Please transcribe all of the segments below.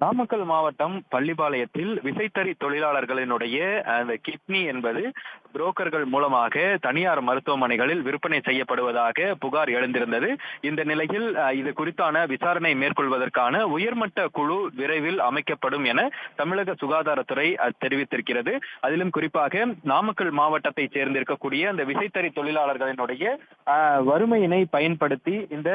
நாமக்கல் மாவட்டம் பள்ளிப்பாளையத்தில் விசைத்தறி தொழிலாளர்களினுடைய அந்த கிட்னி என்பது புரோக்கர்கள் மூலமாக தனியார் மருத்துவமனைகளில் விற்பனை செய்யப்படுவதாக புகார் எழுந்திருந்தது. இந்த நிலையில் இது குறித்தான விசாரணை மேற்கொள்வதற்கான உயர்மட்ட குழு விரைவில் அமைக்கப்படும் என தமிழக சுகாதாரத்துறை தெரிவித்திருக்கிறது. அதிலும் குறிப்பாக நாமக்கல் மாவட்டத்தை சேர்ந்திருக்கக்கூடிய அந்த விசைத்தறி தொழிலாளர்களினுடைய வறுமையினை பயன்படுத்தி இந்த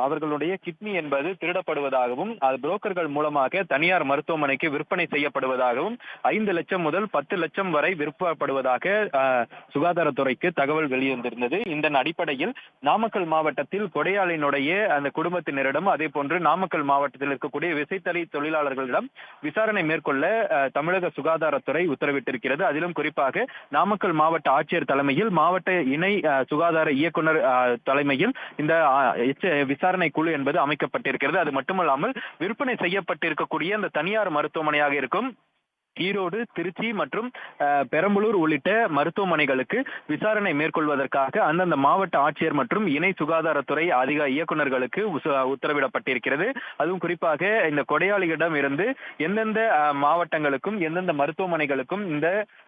அவர்களுடைய கிட்னி என்பது திருடப்படுவதாகவும் அது புரோக்கர்கள் மூலமாக தனியார் மருத்துவமனைக்கு விற்பனை செய்யப்படுவதாகவும் 5 லட்சம் முதல் 10 லட்சம் வரை விற்பப்படுவதாக சுகாதாரத்துறைக்கு தகவல் வெளிவந்திருந்தது. இதன் அடிப்படையில் நாமக்கல் மாவட்டத்தில் கொடையாளினுடைய அந்த குடும்பத்தினரிடம் அதே போன்று நாமக்கல் மாவட்டத்தில் இருக்கக்கூடிய விசைத்தறி தொழிலாளர்களிடம் விசாரணை மேற்கொள்ள தமிழக சுகாதாரத்துறை உத்தரவிட்டிருக்கிறது. அதிலும் குறிப்பாக நாமக்கல் மாவட்ட ஆட்சியர் தலைமையில் மாவட்ட இணை சுகாதார இயக்குனர் தலைமையில் இந்த விசாரணை குழு என்பது அமைக்கப்பட்டிருக்கிறது. அது மட்டுமல்லாமல் விற்பனை செய்யப்பட்டிருக்கக்கூடிய அந்த தனியார் மருத்துவமனையாக இருக்கும் ஈரோடு, திருச்சி மற்றும் பெரம்பலூர் உள்ளிட்ட மருத்துவமனைகளுக்கு விசாரணை மேற்கொள்வதற்காக அந்தந்த மாவட்ட ஆட்சியர் மற்றும் இணை சுகாதாரத்துறை இயக்குநர்களுக்கு உத்தரவிடப்பட்டிருக்கிறது. அதுவும் குறிப்பாக இந்த கொடையாளிகளிடம் இருந்து எந்தெந்த மாவட்டங்களுக்கும் எந்தெந்த மருத்துவமனைகளுக்கும் இந்த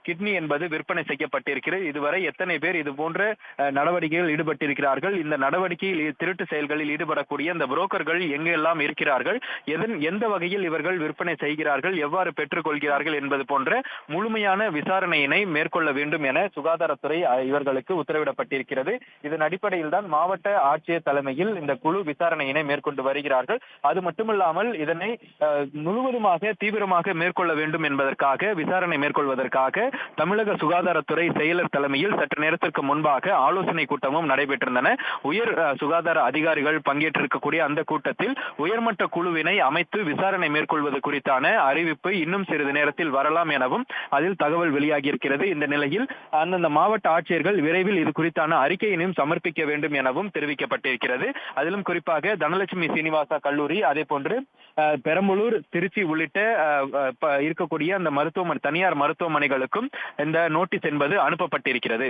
கிட்னி என்பது விற்பனை செய்யப்பட்டிருக்கிறது, இதுவரை எத்தனை பேர் இது போன்ற நடவடிக்கைகள் ஈடுபட்டிருக்கிறார்கள், இந்த நடவடிக்கையில் திருட்டு செயல்களில் ஈடுபடக்கூடிய இந்த புரோக்கர்கள் எங்கெல்லாம் இருக்கிறார்கள், எந்த வகையில் இவர்கள் விற்பனை செய்கிறார்கள், எவ்வாறு பெற்றுக் கொள்கிறார்கள் என்பது போன்ற முழுமையான விசாரணையினை மேற்கொள்ள வேண்டும் என சுகாதாரத்துறை இவர்களுக்கு உத்தரவிடப்பட்டிருக்கிறது. இதன் அடிப்படையில் தான் மாவட்ட ஆட்சியர் தலைமையில் இந்த குழு விசாரணையினை மேற்கொண்டு வருகிறார்கள். அது மட்டுமல்லாமல் இதனை முழுவதுமாக தீவிரமாக மேற்கொள்ள வேண்டும் என்பதற்காக விசாரணை மேற்கொள்வதற்காக தமிழக சுகாதாரத்துறை செயலர் தலைமையில் சற்று நேரத்திற்கு முன்பாக ஆலோசனை கூட்டமும் நடைபெற்றிருந்தன. உயர் சுகாதார அதிகாரிகள் பங்கேற்றிருக்கக்கூடிய அந்த கூட்டத்தில் உயர்மட்ட குழுவினை அமைத்து விசாரணை மேற்கொள்வது குறித்தான அறிவிப்பு இன்னும் சிறிது நேரத்தில் வரலாம் எனவும் அதில் தகவல் வெளியாகி இருக்கிறது. இந்த நிலையில் அந்தந்த மாவட்ட ஆட்சியர்கள் விரைவில் இது குறித்தான அறிக்கையினையும் சமர்ப்பிக்க வேண்டும் எனவும் தெரிவிக்கப்பட்டிருக்கிறது. அதிலும் குறிப்பாக தனலட்சுமி சீனிவாசா கல்லூரி, அதே போன்று பெரம்பலூர், திருச்சி உள்ளிட்ட இருக்கக்கூடிய அந்த தனியார் மருத்துவமனைகளுக்கும் இந்த நோட்டீஸ் என்பது அனுப்பப்பட்டிருக்கிறது.